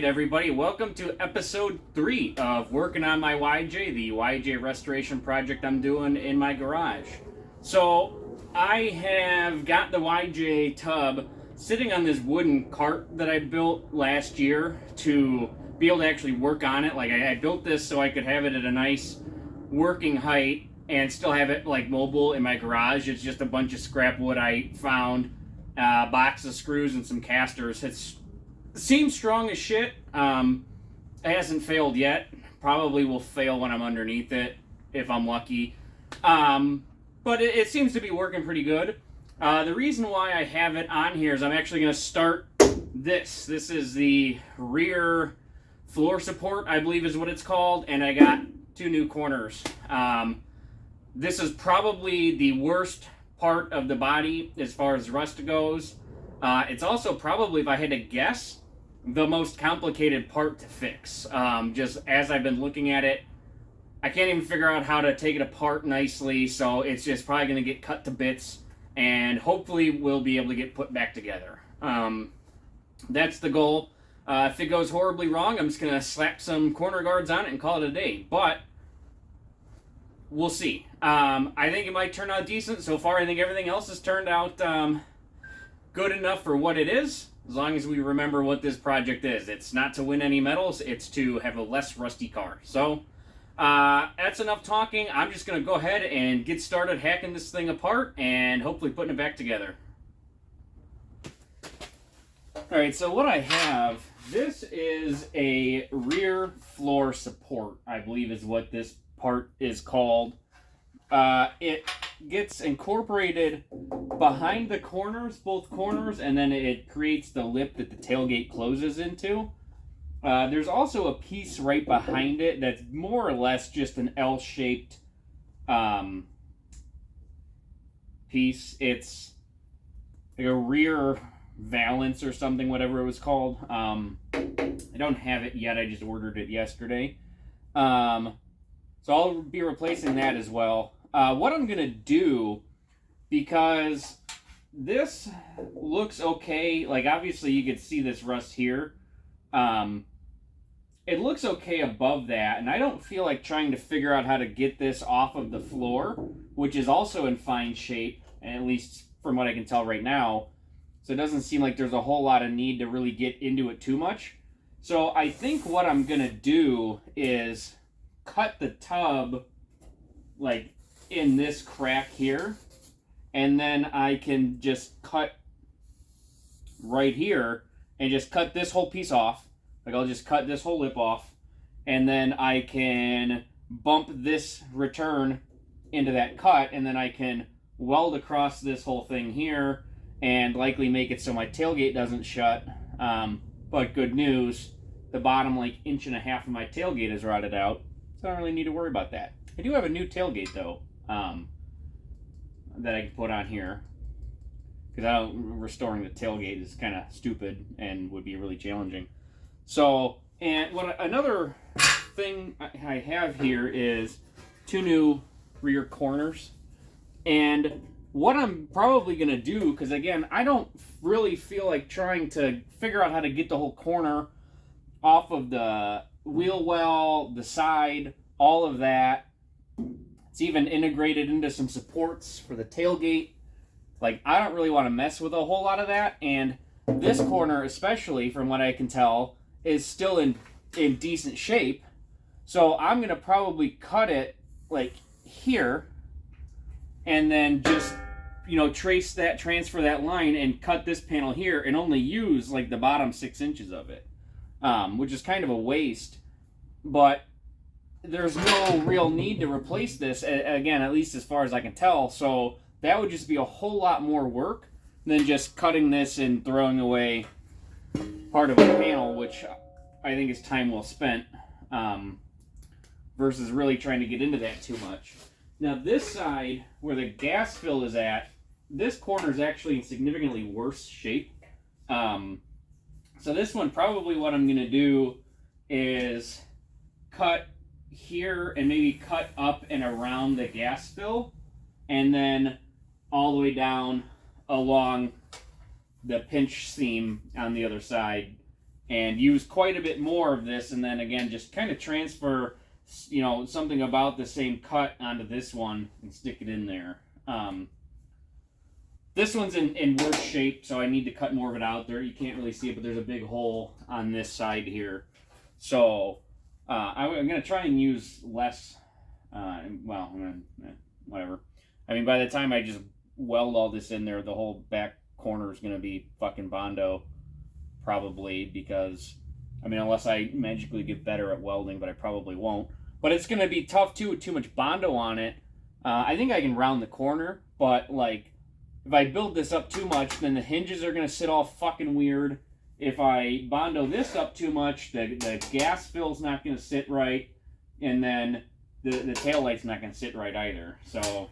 Alright everybody, welcome to episode 3 of working on my YJ, the YJ restoration project I'm doing in my garage. So, I have got the YJ tub sitting on this wooden cart that I built last year to be able to actually work on it. Like, I built this so I could have it at a nice working height and still have it like mobile in my garage. It's just a bunch of scrap wood I found, a box of screws and some casters. It seems strong as shit. It hasn't failed yet. Probably will fail when I'm underneath it, if I'm lucky. But it seems to be working pretty good. The reason why I have it on here is I'm actually going to start this. This is the rear floor support, I believe is what it's called, and I got 2 new corners. This is probably the worst part of the body as far as rust goes. It's also probably, if I had to guess, the most complicated part to fix. Just as I've been looking at it, I can't even figure out how to take it apart nicely, so it's just probably going to get cut to bits, and hopefully we'll be able to get put back together. That's the goal. If it goes horribly wrong, I'm just going to slap some corner guards on it and call it a day, but we'll see. I think it might turn out decent. So far, I think everything else has turned out good enough for what it is, as long as we remember what this project is. It's not to win any medals, it's to have a less rusty car. So, that's enough talking. I'm just going to go ahead and get started hacking this thing apart and hopefully putting it back together. Alright, so what I have, this is a rear floor support, I believe is what this part is called. It gets incorporated behind the corners, both corners, and then it creates the lip that the tailgate closes into. There's also a piece right behind it that's more or less just an L-shaped piece. It's like a rear valance or something, whatever it was called. I don't have it yet, I just ordered it yesterday. So I'll be replacing that as well. What I'm going to do, because this looks okay, like obviously you can see this rust here. It looks okay above that, and I don't feel like trying to figure out how to get this off of the floor, which is also in fine shape, at least from what I can tell right now. So it doesn't seem like there's a whole lot of need to really get into it too much. So I think what I'm going to do is cut the tub like in this crack here, and then I can just cut right here and just cut this whole piece off. Like I'll just cut this whole lip off, and then I can bump this return into that cut, and then I can weld across this whole thing here and likely make it so my tailgate doesn't shut. But good news, the bottom like 1.5 inches of my tailgate is rotted out, so I don't really need to worry about that. I do have a new tailgate though, that I can put on here, because restoring the tailgate is kind of stupid and would be really challenging. So, and another thing I have here is 2 new rear corners, and what I'm probably going to do, because again, I don't really feel like trying to figure out how to get the whole corner off of the wheel well, the side, all of that. It's even integrated into some supports for the tailgate. Like, I don't really want to mess with a whole lot of that, and this corner, especially from what I can tell, is still in decent shape. So I'm going to probably cut it like here, and then just, you know, transfer that line and cut this panel here and only use like the bottom 6 inches of it, which is kind of a waste, but there's no real need to replace this, again, at least as far as I can tell. So that would just be a whole lot more work than just cutting this and throwing away part of a panel, which I think is time well spent, versus really trying to get into that too much. Now this side, where the gas fill is at, this corner is actually in significantly worse shape. So this one, probably what I'm going to do is cut here and maybe cut up and around the gas fill, and then all the way down along the pinch seam on the other side, and use quite a bit more of this, and then again just kind of transfer, you know, something about the same cut onto this one and stick it in there. This one's in worse shape, so I need to cut more of it out there. You can't really see it, but there's a big hole on this side here. So I'm going to try and use less, well, whatever. I mean, by the time I just weld all this in there, the whole back corner is going to be fucking Bondo, probably, because, I mean, unless I magically get better at welding, but I probably won't. But it's going to be tough, too, with too much Bondo on it. I think I can round the corner, but, like, if I build this up too much, then the hinges are going to sit all fucking weird. If I Bondo this up too much, the gas fill's not going to sit right, and then the tail light's not going to sit right either. So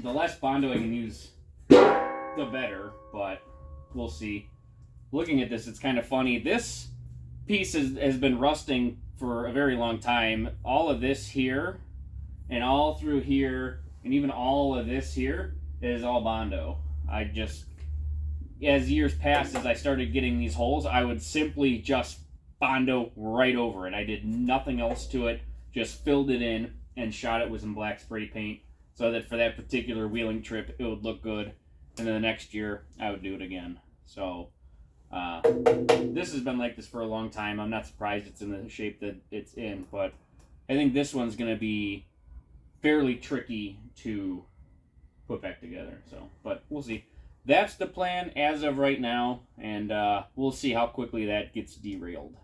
the less Bondo I can use, the better, but we'll see. Looking at this, it's kind of funny. This piece has been rusting for a very long time. All of this here, and all through here, and even all of this here, is all Bondo. I just, as years passed, as I started getting these holes, I would simply just Bondo right over it. I did nothing else to it, just filled it in and shot it with some black spray paint so that for that particular wheeling trip it would look good, and then the next year I would do it again. So this has been like this for a long time. I'm not surprised it's in the shape that it's in, but I think this one's going to be fairly tricky to put back together. So, but we'll see. That's the plan as of right now, and we'll see how quickly that gets derailed.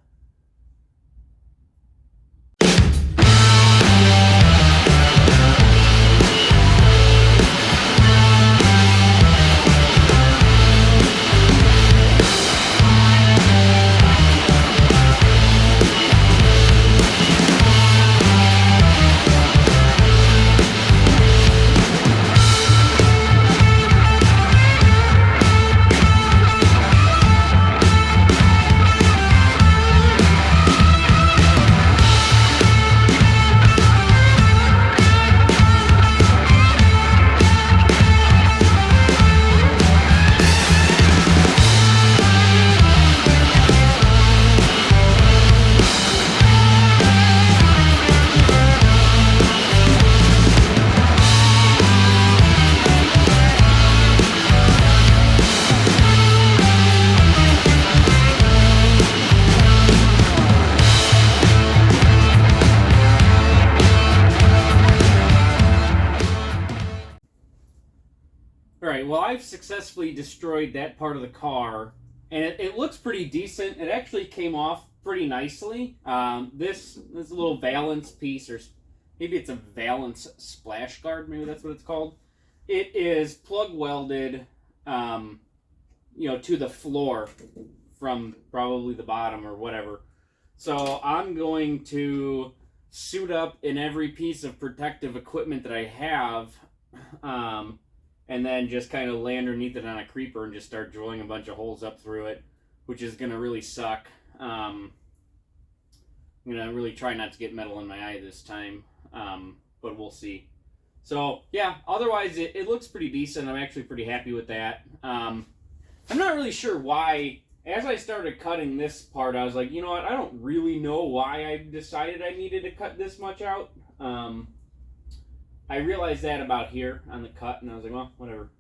Alright, well, I've successfully destroyed that part of the car, and it looks pretty decent. It actually came off pretty nicely. This little valance piece, or maybe it's a valance splash guard, maybe that's what it's called. It is plug welded, you know, to the floor from probably the bottom or whatever. So I'm going to suit up in every piece of protective equipment that I have, and then just kind of lay underneath it on a creeper and just start drilling a bunch of holes up through it, which is going to really suck. I'm going to really try not to get metal in my eye this time, but we'll see. So, yeah, otherwise it looks pretty decent. I'm actually pretty happy with that. I'm not really sure why. As I started cutting this part, I was like, you know what, I don't really know why I decided I needed to cut this much out. I realized that about here on the cut, and I was like, well, whatever.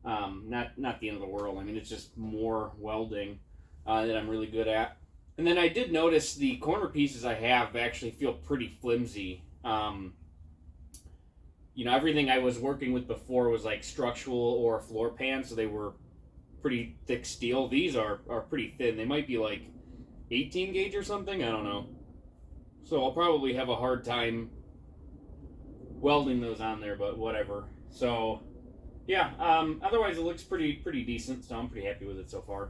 Not the end of the world. I mean, it's just more welding that I'm really good at. And then I did notice the corner pieces I have actually feel pretty flimsy. You know, everything I was working with before was like structural or floor pan, so they were pretty thick steel. These are pretty thin. They might be like 18 gauge or something. I don't know. So I'll probably have a hard time welding those on there, but whatever. So yeah, otherwise it looks pretty decent, so I'm pretty happy with it so far.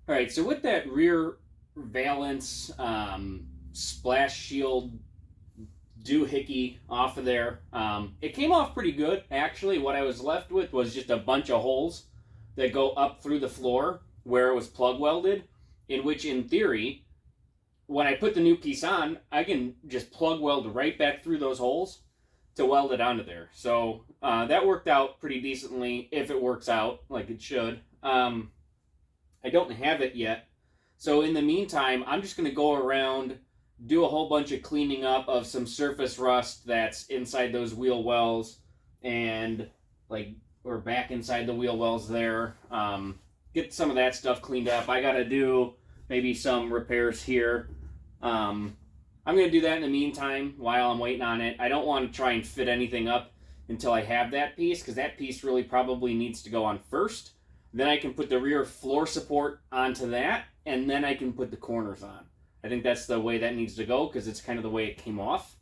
Alright, so with that rear valance splash shield doohickey off of there. It came off pretty good, actually. What I was left with was just a bunch of holes that go up through the floor where it was plug welded, in which, in theory, when I put the new piece on, I can just plug weld right back through those holes to weld it onto there. So that worked out pretty decently, if it works out like it should. I don't have it yet. So in the meantime, I'm just going to go around, do a whole bunch of cleaning up of some surface rust that's inside those wheel wells and or back inside the wheel wells there. Get some of that stuff cleaned up. I got to do maybe some repairs here. I'm going to do that in the meantime while I'm waiting on it. I don't want to try and fit anything up until I have that piece, because that piece really probably needs to go on first. Then I can put the rear floor support onto that, and then I can put the corners on. I think that's the way that needs to go, because it's kind of the way it came off.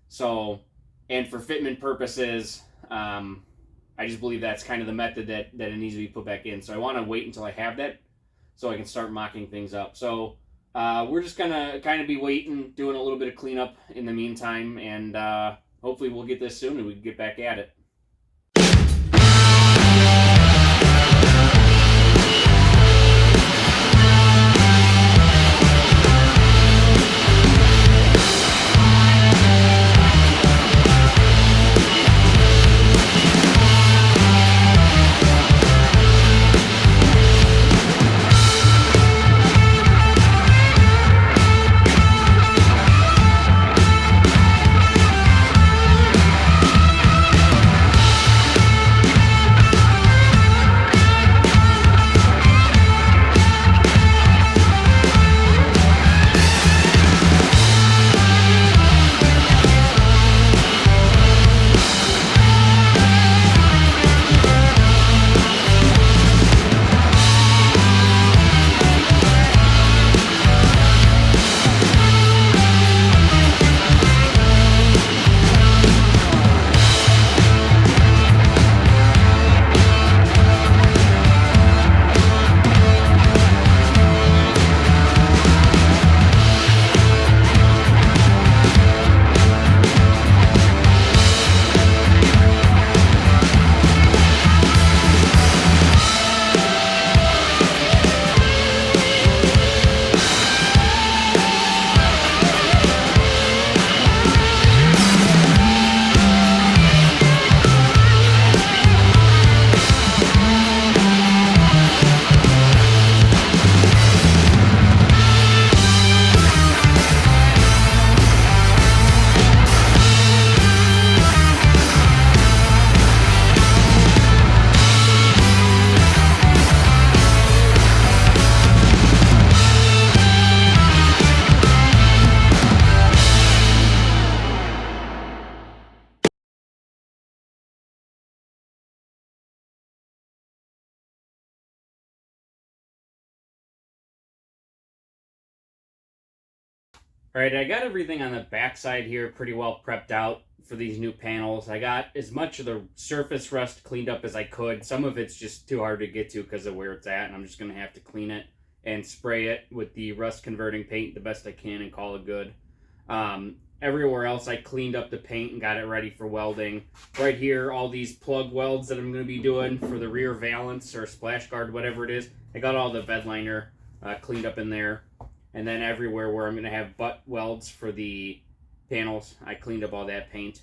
So, and for fitment purposes, I just believe that's kind of the method that it needs to be put back in. So I want to wait until I have that so I can start mocking things up. So we're just going to kind of be waiting, doing a little bit of cleanup in the meantime, and hopefully we'll get this soon and we can get back at it. Alright, I got everything on the backside here pretty well prepped out for these new panels. I got as much of the surface rust cleaned up as I could. Some of it's just too hard to get to because of where it's at, and I'm just going to have to clean it and spray it with the rust converting paint the best I can and call it good. Everywhere else I cleaned up the paint and got it ready for welding. Right here, all these plug welds that I'm going to be doing for the rear valance or splash guard, whatever it is. I got all the bed liner cleaned up in there. And then everywhere where I'm going to have butt welds for the panels, I cleaned up all that paint.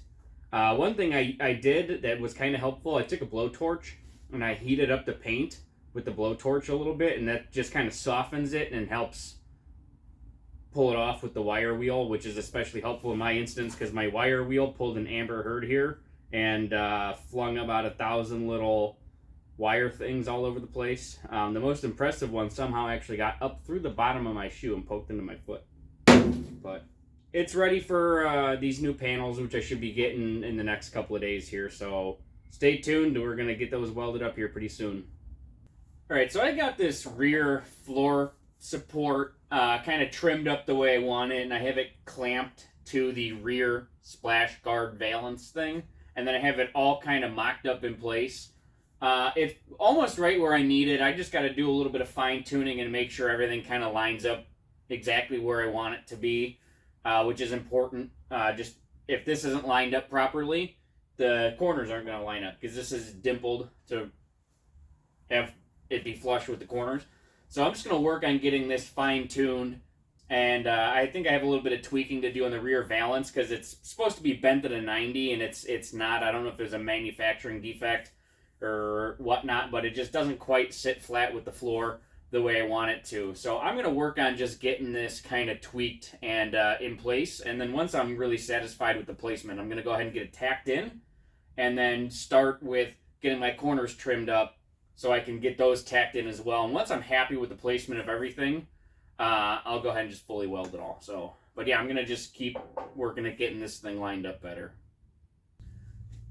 One thing I did that was kind of helpful, I took a blowtorch and I heated up the paint with the blowtorch a little bit, and that just kind of softens it and helps pull it off with the wire wheel, which is especially helpful in my instance because my wire wheel pulled an amber herd here and flung about 1,000 little wire things all over the place. The most impressive one somehow actually got up through the bottom of my shoe and poked into my foot. But it's ready for these new panels, which I should be getting in the next couple of days here. So stay tuned. We're going to get those welded up here pretty soon. Alright, so I got this rear floor support kind of trimmed up the way I want it, and I have it clamped to the rear splash guard valance thing, and then I have it all kind of mocked up in place. It's almost right where I need it. I just got to do a little bit of fine tuning and make sure everything kind of lines up exactly where I want it to be. which is important. Just if this isn't lined up properly, the corners aren't going to line up because this is dimpled to have it be flush with the corners. So I'm just going to work on getting this fine-tuned, and I think I have a little bit of tweaking to do on the rear valance because it's supposed to be bent at a 90, and it's not. I don't know if there's a manufacturing defect or whatnot, but it just doesn't quite sit flat with the floor the way I want it to. So I'm going to work on just getting this kind of tweaked and in place, and then once I'm really satisfied with the placement, I'm going to go ahead and get it tacked in, and then start with getting my corners trimmed up so I can get those tacked in as well. And once I'm happy with the placement of everything, I'll go ahead and just fully weld it all. So, but yeah, I'm going to just keep working at getting this thing lined up better.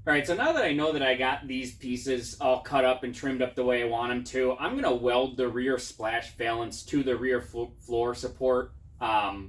Alright, so now that I know that I got these pieces all cut up and trimmed up the way I want them to, I'm going to weld the rear splash valance to the rear floor support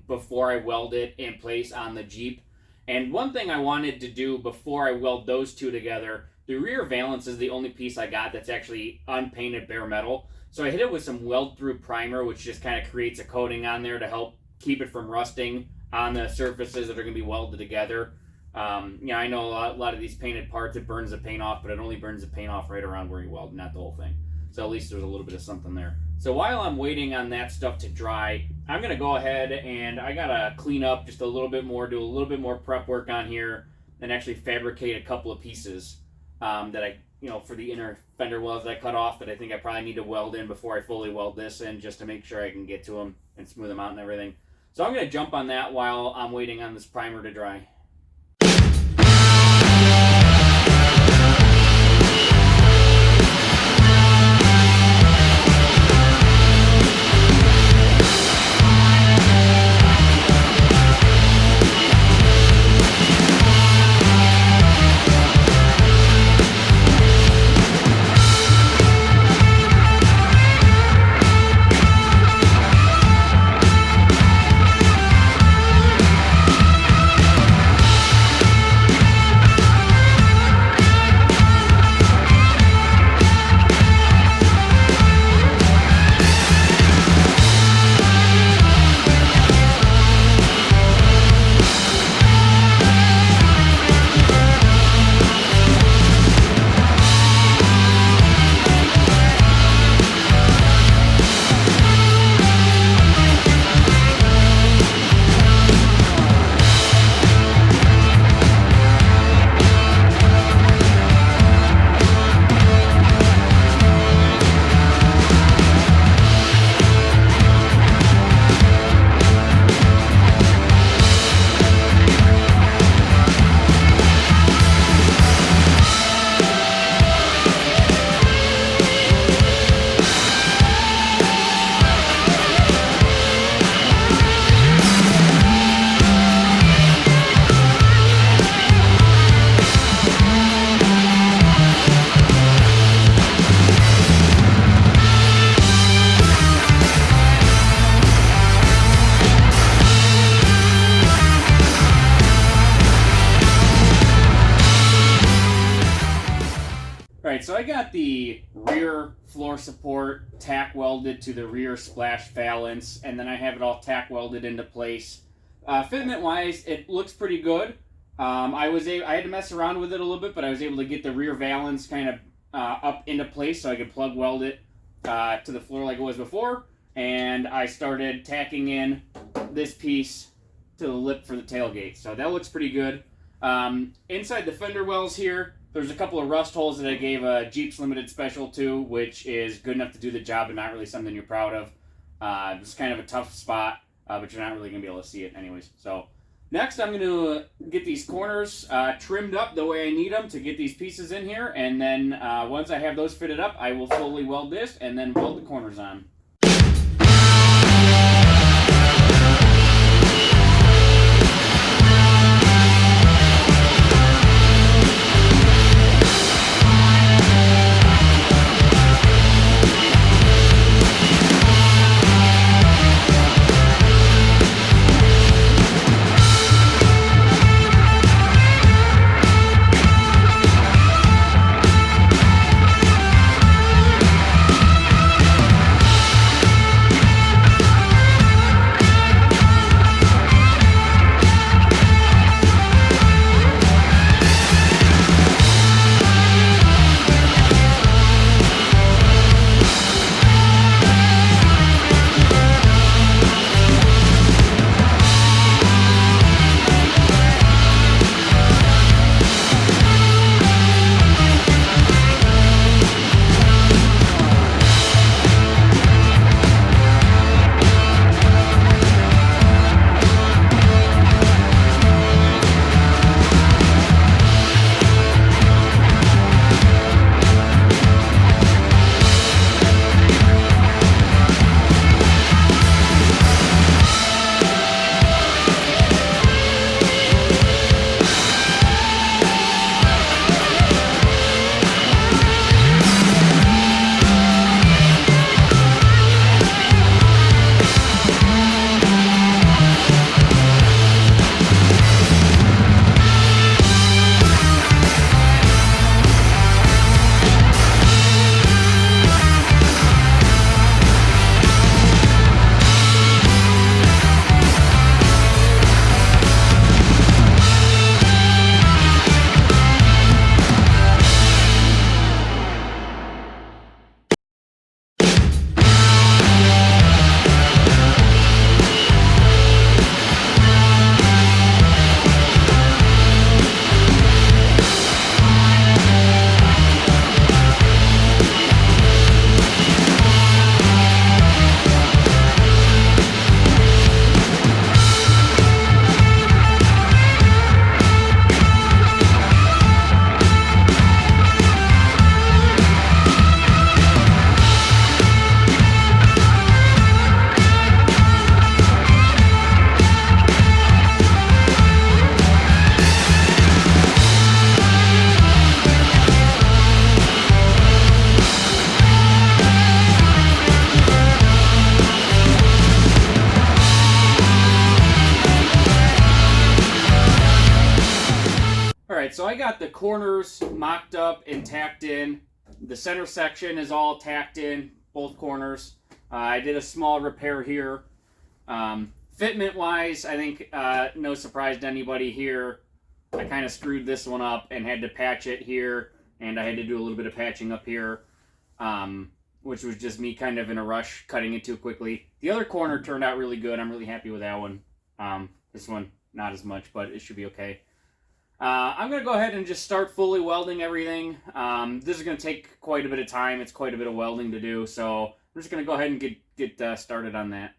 before I weld it in place on the Jeep. And one thing I wanted to do before I weld those two together, the rear valance is the only piece I got that's actually unpainted bare metal. So I hit it with some weld-through primer, which just kind of creates a coating on there to help keep it from rusting on the surfaces that are going to be welded together. Yeah, I know a lot of these painted parts, it burns the paint off, but it only burns the paint off right around where you weld, not the whole thing. So at least there's a little bit of something there. So while I'm waiting on that stuff to dry, I'm going to go ahead and I got to clean up just a little bit more, do a little bit more prep work on here, and actually fabricate a couple of pieces that I, for the inner fender wells that I cut off that I think I probably need to weld in before I fully weld this in, just to make sure I can get to them and smooth them out and everything. So I'm going to jump on that while I'm waiting on this primer to dry. Alright, so I got the rear floor support tack welded to the rear splash valance, and then I have it all tack welded into place. Fitment wise, it looks pretty good. I had to mess around with it a little bit, but I was able to get the rear valance kind of up into place so I could plug weld it to the floor like it was before. And I started tacking in this piece to the lip for the tailgate. So that looks pretty good. Inside the fender wells here, there's a couple of rust holes that I gave a Jeeps Limited Special to, which is good enough to do the job and not really something you're proud of. It's kind of a tough spot, but you're not really going to be able to see it anyways. So next I'm going to get these corners trimmed up the way I need them to get these pieces in here. And then once I have those fitted up, I will fully weld this and then weld the corners on. got the corners mocked up and tacked in. The center section is all tacked in, both corners. I did a small repair here. Fitment wise, I think no surprise to anybody here. I kind of screwed this one up and had to patch it here, and I had to do a little bit of patching up here, which was just me kind of in a rush cutting it too quickly. The other corner turned out really good. I'm really happy with that one. This one, not as much, but it should be okay. I'm going to go ahead and just start fully welding everything. This is going to take quite a bit of time. It's quite a bit of welding to do, so I'm just going to go ahead and get started on that.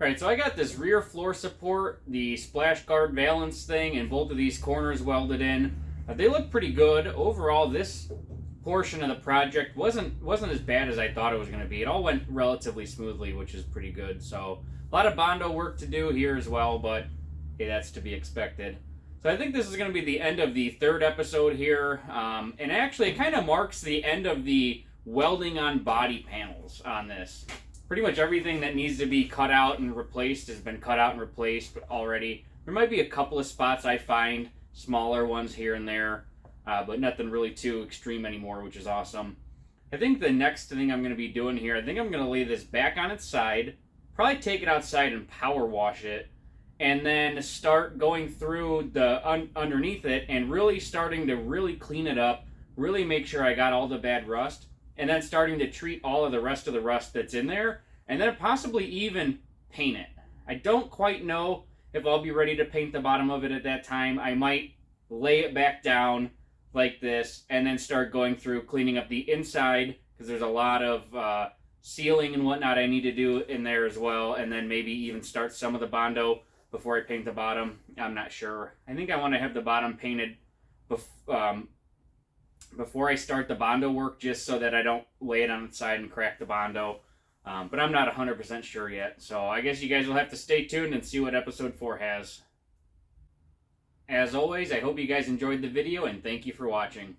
Alright, so I got this rear floor support, the splash guard valance thing, and both of these corners welded in. They look pretty good. Overall, this portion of the project wasn't as bad as I thought it was going to be. It all went relatively smoothly, which is pretty good. So a lot of Bondo work to do here as well, but hey, that's to be expected. So I think this is going to be the end of the third episode here, and actually it kind of marks the end of the welding on body panels on this. Pretty much everything that needs to be cut out and replaced has been cut out and replaced already. There might be a couple of spots I find, smaller ones here and there, but nothing really too extreme anymore, which is awesome. I think the next thing I'm going to be doing here, I think I'm going to lay this back on its side, probably take it outside and power wash it, and then start going through the underneath it and really starting to really clean it up, really make sure I got all the bad rust, and then starting to treat all of the rest of the rust that's in there, and then possibly even paint it. I don't quite know if I'll be ready to paint the bottom of it at that time. I might lay it back down like this and then start going through cleaning up the inside, because there's a lot of sealing and whatnot I need to do in there as well, and then maybe even start some of the Bondo before I paint the bottom. I'm not sure. I think I want to have the bottom painted before I start the Bondo work, just so that I don't lay it on its side and crack the Bondo. But I'm not 100% sure yet. So I guess you guys will have to stay tuned and see what episode 4 has. As always, I hope you guys enjoyed the video, and thank you for watching.